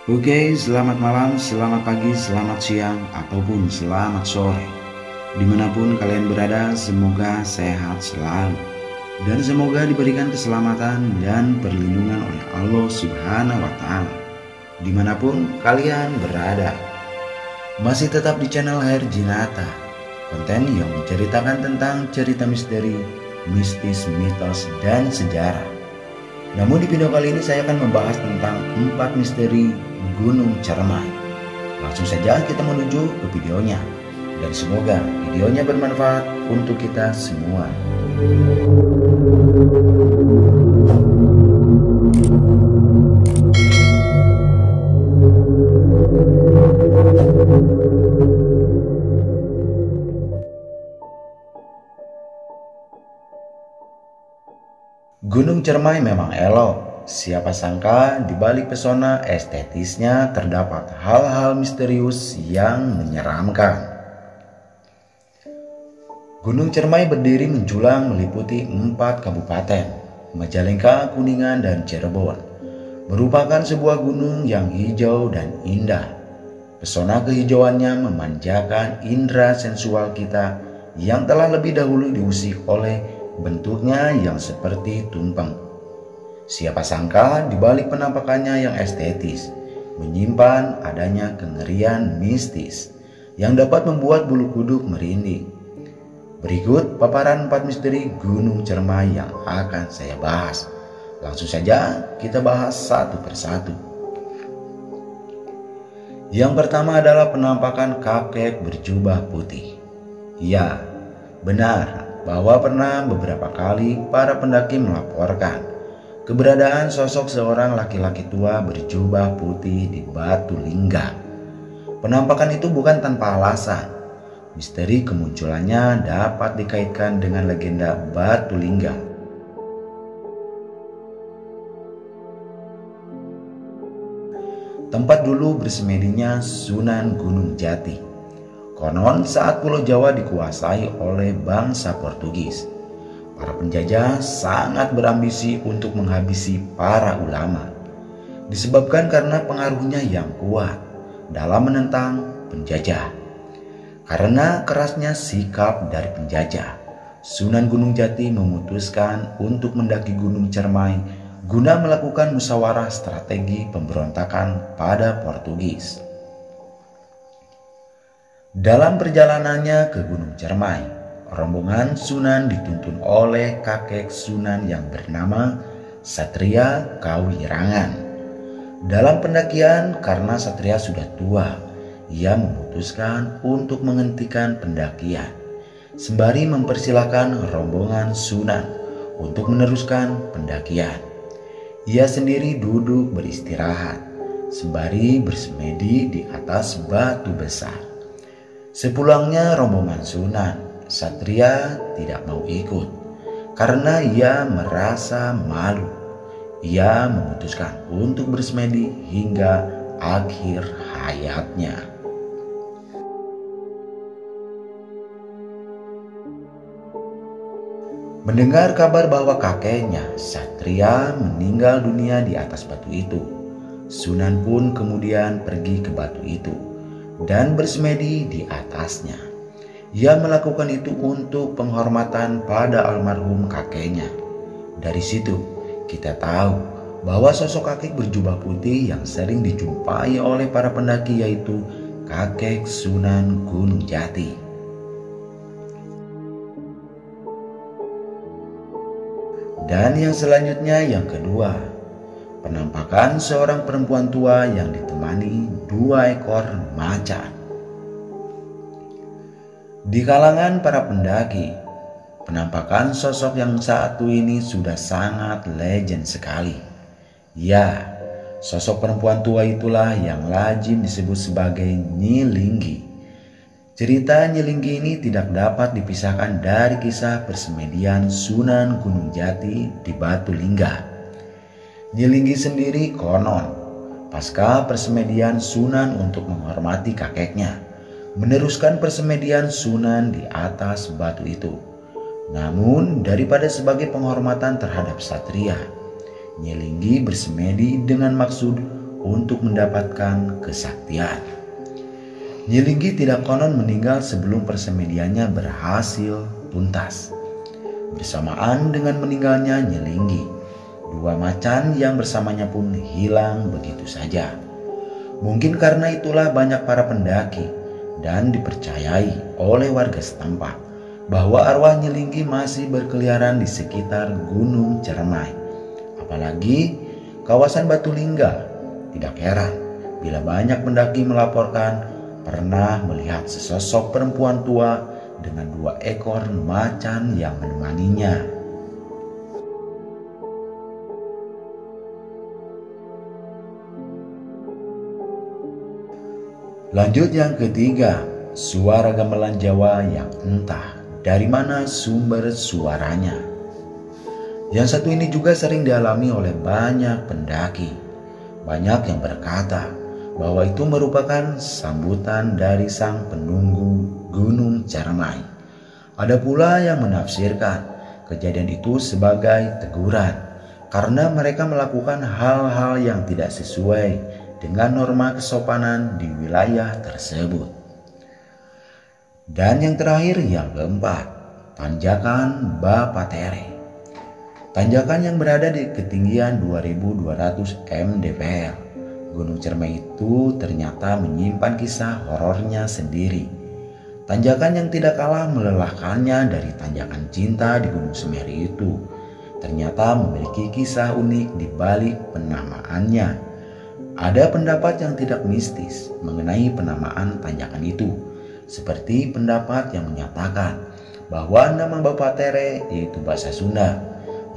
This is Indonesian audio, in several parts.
Oke, selamat malam, selamat pagi, selamat siang, ataupun selamat sore. Dimanapun kalian berada, semoga sehat selalu. Dan semoga diberikan keselamatan dan perlindungan oleh Allah Subhanahu wa Ta'ala. Dimanapun kalian berada. Masih tetap di channel Hair Jinata, konten yang menceritakan tentang cerita misteri, mistis, mitos, dan sejarah. Namun di video kali ini saya akan membahas tentang 4 misteri Gunung Cermai. Langsung saja kita menuju ke videonya. Dan semoga videonya bermanfaat untuk kita semua. Gunung Cermai memang elok. Siapa sangka di balik pesona estetisnya terdapat hal-hal misterius yang menyeramkan. Gunung Cermai berdiri menjulang meliputi 4 kabupaten, Majalengka, Kuningan, dan Cirebon. Merupakan sebuah gunung yang hijau dan indah. Pesona kehijauannya memanjakan indera sensual kita yang telah lebih dahulu diusik oleh bentuknya yang seperti tumpeng. Siapa sangka di balik penampakannya yang estetis menyimpan adanya kengerian mistis yang dapat membuat bulu kuduk merinding. Berikut paparan 4 misteri Gunung Cermai yang akan saya bahas. Langsung saja kita bahas satu persatu. Yang pertama adalah penampakan kakek berjubah putih. Ya, benar bahwa pernah beberapa kali para pendaki melaporkan keberadaan sosok seorang laki-laki tua berjubah putih di Batu Lingga. Penampakan itu bukan tanpa alasan. Misteri kemunculannya dapat dikaitkan dengan legenda Batu Lingga. Tempat dulu bersemedinya Sunan Gunung Jati. Konon saat Pulau Jawa dikuasai oleh bangsa Portugis, para penjajah sangat berambisi untuk menghabisi para ulama, disebabkan karena pengaruhnya yang kuat dalam menentang penjajah. Karena kerasnya sikap dari penjajah, Sunan Gunung Jati memutuskan untuk mendaki Gunung Cermai guna melakukan musyawarah strategi pemberontakan pada Portugis. Dalam perjalanannya ke Gunung Cermai, rombongan Sunan dituntun oleh kakek Sunan yang bernama Satria Kawirangan. Dalam pendakian, karena Satria sudah tua, ia memutuskan untuk menghentikan pendakian, sembari mempersilahkan rombongan Sunan untuk meneruskan pendakian. Ia sendiri duduk beristirahat, sembari bersemedi di atas batu besar. Sepulangnya rombongan Sunan, Satria tidak mau ikut karena ia merasa malu. Ia memutuskan untuk bersemedi hingga akhir hayatnya. Mendengar kabar bahwa kakeknya, Satria, meninggal dunia di atas batu itu, Sunan pun kemudian pergi ke batu itu dan bersemedi di atasnya. Ia melakukan itu untuk penghormatan pada almarhum kakeknya. Dari situ kita tahu bahwa sosok kakek berjubah putih yang sering dijumpai oleh para pendaki yaitu kakek Sunan Gunung Jati. Dan yang selanjutnya, yang kedua, penampakan seorang perempuan tua yang ditemani 2 ekor macan. Di kalangan para pendaki, penampakan sosok yang satu ini sudah sangat legend sekali. Ya, sosok perempuan tua itulah yang lazim disebut sebagai Nyi Linggi. Cerita Nyi Linggi ini tidak dapat dipisahkan dari kisah persemedian Sunan Gunung Jati di Batu Lingga. Nyi Linggi sendiri konon pasca persemedian Sunan untuk menghormati kakeknya, meneruskan persemedian Sunan di atas batu itu. Namun daripada sebagai penghormatan terhadap satria, Nyi Linggi bersemedi dengan maksud untuk mendapatkan kesaktian. Nyi Linggi tidak konon meninggal sebelum persemediannya berhasil tuntas. Bersamaan dengan meninggalnya Nyi Linggi, 2 macan yang bersamanya pun hilang begitu saja. Mungkin karena itulah banyak para pendaki dan dipercayai oleh warga setempat bahwa arwah Nyi Linggi masih berkeliaran di sekitar Gunung Cermai. Apalagi kawasan Batu Lingga. Tidak heran bila banyak pendaki melaporkan pernah melihat sesosok perempuan tua dengan 2 ekor macan yang menemaninya. Lanjut yang ketiga, suara gamelan Jawa yang entah dari mana sumber suaranya. Yang satu ini juga sering dialami oleh banyak pendaki. Banyak yang berkata bahwa itu merupakan sambutan dari sang penunggu Gunung Cermai. Ada pula yang menafsirkan kejadian itu sebagai teguran karena mereka melakukan hal-hal yang tidak sesuai dengan norma kesopanan di wilayah tersebut. Dan yang terakhir, yang keempat, tanjakan Bapatere. Tanjakan yang berada di ketinggian 2200 mdpl. Gunung Cermai itu ternyata menyimpan kisah horornya sendiri. Tanjakan yang tidak kalah melelahkannya dari tanjakan cinta di Gunung Semeru itu ternyata memiliki kisah unik di balik penamaannya. Ada pendapat yang tidak mistis mengenai penamaan tanjakan itu, seperti pendapat yang menyatakan bahwa nama Bapatere yaitu bahasa Sunda,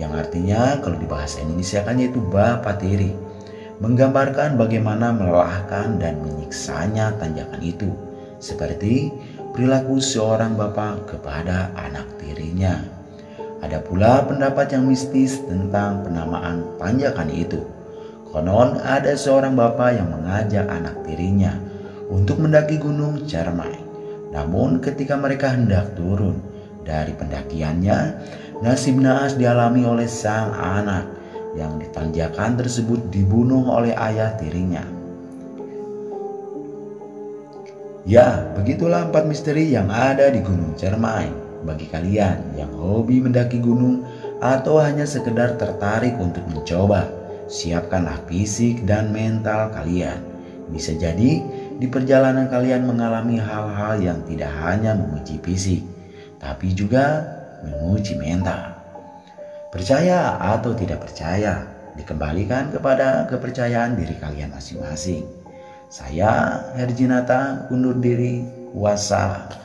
yang artinya kalau di bahasa Indonesia kan yaitu Bapatiri, menggambarkan bagaimana melelahkan dan menyiksanya tanjakan itu, seperti perilaku seorang bapak kepada anak tirinya. Ada pula pendapat yang mistis tentang penamaan tanjakan itu. Konon ada seorang bapak yang mengajak anak tirinya untuk mendaki Gunung Cermai. Namun ketika mereka hendak turun dari pendakiannya, nasib naas dialami oleh sang anak yang di tanjakan tersebut dibunuh oleh ayah tirinya. Ya, begitulah 4 misteri yang ada di Gunung Cermai. Bagi kalian yang hobi mendaki gunung atau hanya sekedar tertarik untuk mencoba, siapkanlah fisik dan mental kalian. Bisa jadi di perjalanan kalian mengalami hal-hal yang tidak hanya menguji fisik, tapi juga menguji mental. Percaya atau tidak percaya, dikembalikan kepada kepercayaan diri kalian masing-masing. Saya Herjinata undur diri. Wassalam.